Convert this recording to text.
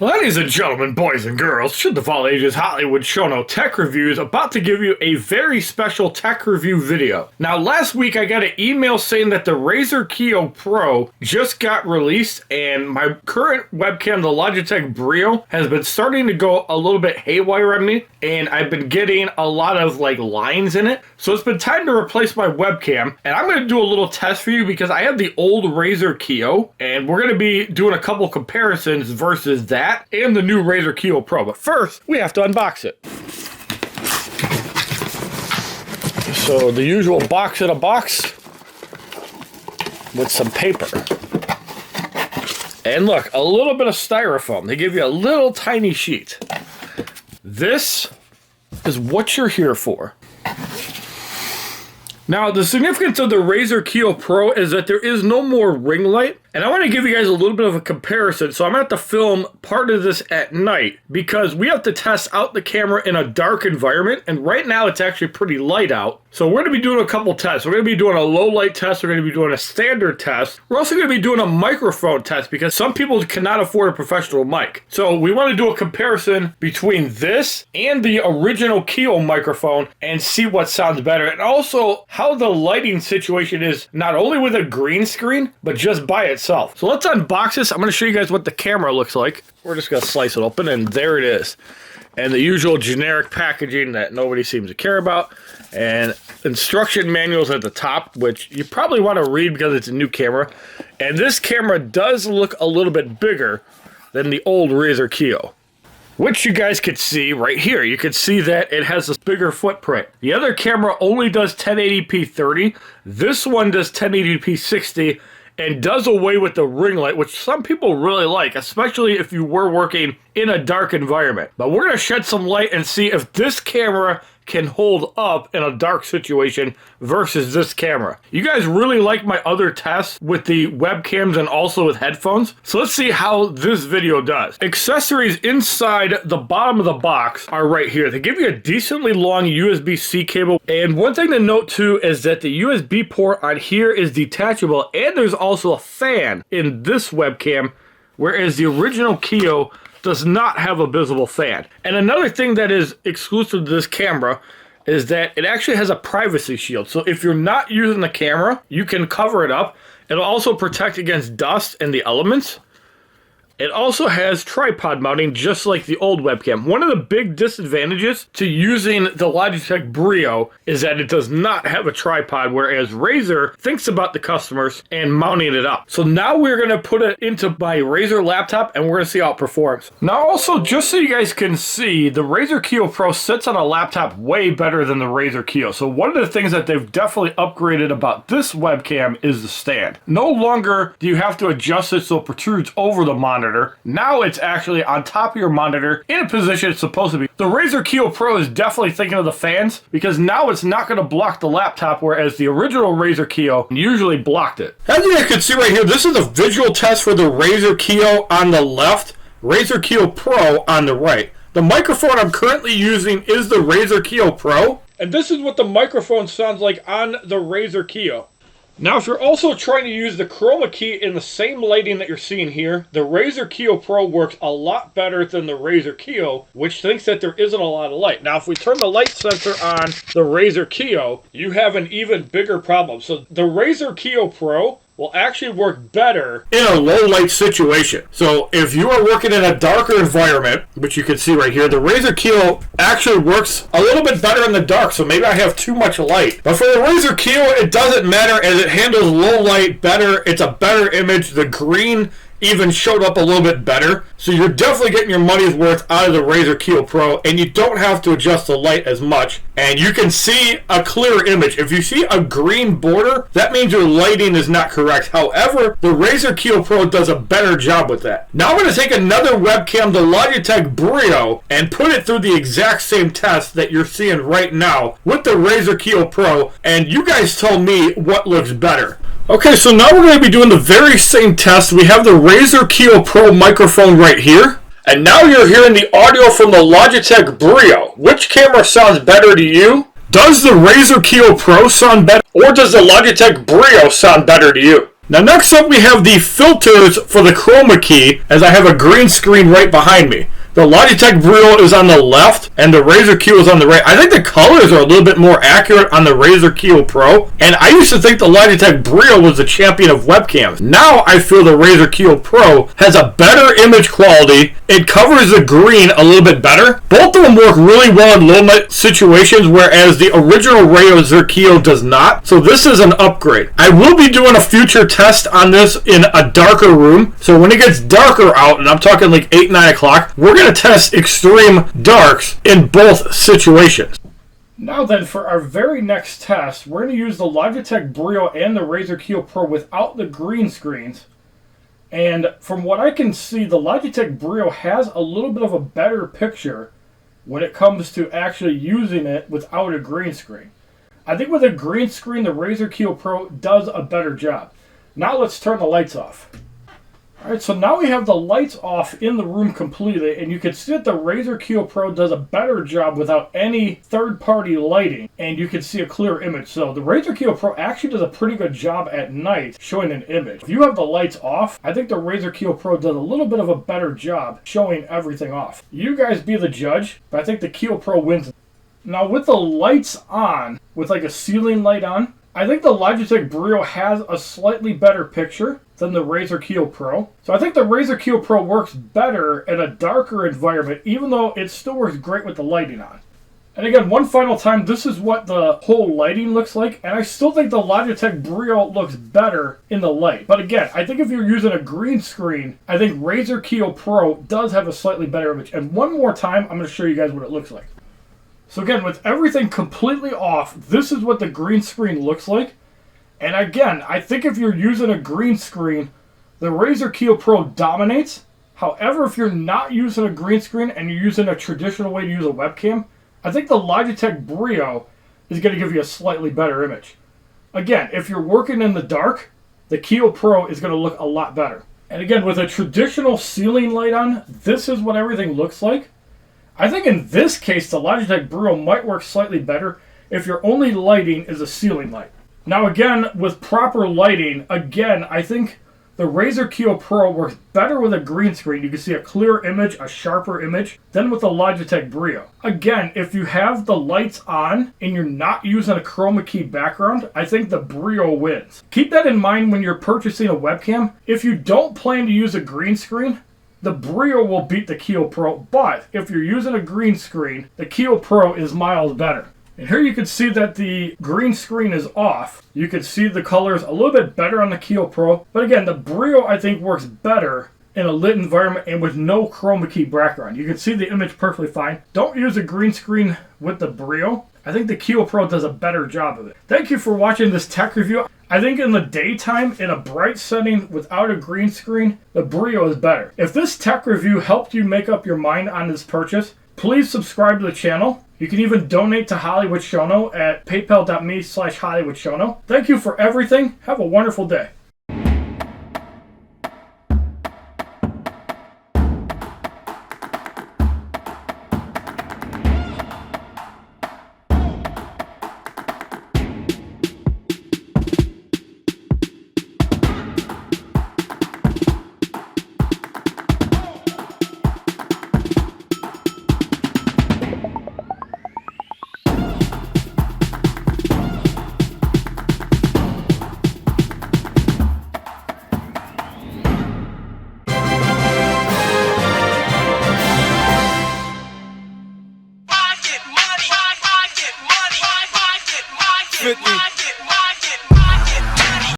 Ladies and gentlemen, boys and girls, should the fall ages, HollywoodShono Tech Reviews about to give you a very special tech review video. Now, last week I got an email saying that the Razer Kiyo Pro just got released, and my current webcam, the Logitech Brio, has been starting to go a little bit haywire on me, and I've been getting a lot of lines in it. So it's been time to replace my webcam, and I'm going to do a little test for you because I have the old Razer Kiyo, and we're going to be doing a couple comparisons versus that and the new Razer Kiyo Pro. But first, we have to unbox it. So the usual box in a box with some paper. And look, a little bit of styrofoam. They give you a little tiny sheet. This is what you're here for. Now, the significance of the Razer Kiyo Pro is that there is no more ring light, and I want to give you guys a little bit of a comparison. So I'm going to have to film part of this at night because we have to test out the camera in a dark environment, and right now it's actually pretty light out. So we're going to be doing a couple tests. We're going to be doing a low light test. We're going to be doing a standard test. We're also going to be doing a microphone test because some people cannot afford a professional mic. So we want to do a comparison between this and the original Kiyo microphone and see what sounds better, and also how the lighting situation is not only with a green screen, but just by itself. So let's unbox this. I'm going to show you guys what the camera looks like. We're just going to slice it open, and there it is. And the usual generic packaging that nobody seems to care about. And instruction manuals at the top, which you probably want to read because it's a new camera. And this camera does look a little bit bigger than the old Razer Kiyo, which you guys could see right here. You can see that it has a bigger footprint. The other camera only does 1080p 30. This one does 1080p 60 and does away with the ring light, which some people really like, especially if you were working in a dark environment. But we're going to shed some light and see if this camera can hold up in a dark situation versus this camera. You guys really like my other tests with the webcams and also with headphones. So let's see how this video does. Accessories inside the bottom of the box are right here. They give you a decently long USB-C cable. And one thing to note too is that the USB port on here is detachable, and there's also a fan in this webcam, whereas the original Kiyo does not have a visible fan. And another thing that is exclusive to this camera is that it actually has a privacy shield. So if you're not using the camera, you can cover it up. It'll also protect against dust and the elements. It also has tripod mounting just like the old webcam. One of the big disadvantages to using the Logitech Brio is that it does not have a tripod, whereas Razer thinks about the customers and mounting it up. So now we're going to put it into my Razer laptop and we're going to see how it performs. Now also, just so you guys can see, the Razer Kiyo Pro sits on a laptop way better than the Razer Kiyo. So one of the things that they've definitely upgraded about this webcam is the stand. No longer do you have to adjust it so it protrudes over the monitor. Now it's actually on top of your monitor in a position it's supposed to be. The Razer Kiyo Pro is definitely thinking of the fans because now it's not going to block the laptop, whereas the original Razer Kiyo usually blocked it. As you guys can see right here, this is a visual test for the Razer Kiyo on the left, Razer Kiyo Pro on the right. The microphone I'm currently using is the Razer Kiyo Pro, and this is what the microphone sounds like on the Razer Kiyo. Now, if you're also trying to use the Chroma key in the same lighting that you're seeing here, the Razer Kiyo Pro works a lot better than the Razer Kiyo, which thinks that there isn't a lot of light. Now, if we turn the light sensor on the Razer Kiyo, you have an even bigger problem. So the Razer Kiyo Pro will actually work better in a low light situation. So if you are working in a darker environment, which you can see right here, the Razer Kiyo actually works a little bit better in the dark. So maybe I have too much light. But for the Razer Kiyo, it doesn't matter as it handles low light better. It's a better image. The green even showed up a little bit better. So you're definitely getting your money's worth out of the Razer Kiyo Pro, and you don't have to adjust the light as much. And you can see a clearer image. If you see a green border, that means your lighting is not correct. However, the Razer Kiyo Pro does a better job with that. Now I'm going to take another webcam, the Logitech Brio, and put it through the exact same test that you're seeing right now with the Razer Kiyo Pro, and you guys tell me what looks better. Okay, so now we're going to be doing the very same test. We have the Razer Kiyo Pro microphone right here. And now you're hearing the audio from the Logitech Brio. Which camera sounds better to you? Does the Razer Kiyo Pro sound better, or does the Logitech Brio sound better to you? Now next up we have the filters for the Chroma key, as I have a green screen right behind me. The Logitech Brio is on the left, and the Razer Kiyo is on the right. I think the colors are a little bit more accurate on the Razer Kiyo Pro, and I used to think the Logitech Brio was the champion of webcams. Now I feel the Razer Kiyo Pro has a better image quality. It covers the green a little bit better. Both of them work really well in low light situations, whereas the original Razer Kiyo does not. So this is an upgrade. I will be doing a future test on this in a darker room. So when it gets darker out, and I'm talking like 8, 9 o'clock, we're going to test extreme darks in both situations. Now then, for our very next test, we're going to use the Logitech Brio and the Razer Kiyo Pro without the green screens. And from what I can see, the Logitech Brio has a little bit of a better picture when it comes to actually using it without a green screen. I think with a green screen, the Razer Kiyo Pro does a better job. Now let's turn the lights off. Alright, so now we have the lights off in the room completely, and you can see that the Razer Kiyo Pro does a better job without any third-party lighting, and you can see a clear image. So the Razer Kiyo Pro actually does a pretty good job at night showing an image. If you have the lights off, I think the Razer Kiyo Pro does a little bit of a better job showing everything off. You guys be the judge, but I think the Kiyo Pro wins. Now with the lights on, with like a ceiling light on, I think the Logitech Brio has a slightly better picture than the Razer Kiyo Pro. So I think the Razer Kiyo Pro works better in a darker environment, even though it still works great with the lighting on. And again, one final time, this is what the whole lighting looks like, and I still think the Logitech Brio looks better in the light. But again, I think if you're using a green screen, I think Razer Kiyo Pro does have a slightly better image. And one more time, I'm going to show you guys what it looks like. So again, with everything completely off, this is what the green screen looks like. And again, I think if you're using a green screen, the Razer Kiyo Pro dominates. However, if you're not using a green screen and you're using a traditional way to use a webcam, I think the Logitech Brio is going to give you a slightly better image. Again, if you're working in the dark, the Kiyo Pro is going to look a lot better. And again, with a traditional ceiling light on, this is what everything looks like. I think in this case, the Logitech Brio might work slightly better if your only lighting is a ceiling light. Now again, with proper lighting, again, I think the Razer Kiyo Pro works better with a green screen. You can see a clear image, a sharper image, than with the Logitech Brio. Again, if you have the lights on and you're not using a chroma key background, I think the Brio wins. Keep that in mind when you're purchasing a webcam. If you don't plan to use a green screen, the Brio will beat the Kiyo Pro, but if you're using a green screen, the Kiyo Pro is miles better. And here you can see that the green screen is off. You can see the colors a little bit better on the Kiyo Pro, but again, the Brio I think works better in a lit environment and with no chroma key background. You can see the image perfectly fine. Don't use a green screen with the Brio. I think the Kiyo Pro does a better job of it. Thank you for watching this tech review. I think in the daytime, in a bright setting without a green screen, the Brio is better. If this tech review helped you make up your mind on this purchase, please subscribe to the channel. You can even donate to HollywoodShono at paypal.me/HollywoodShono. Thank you for everything. Have a wonderful day. Fit me.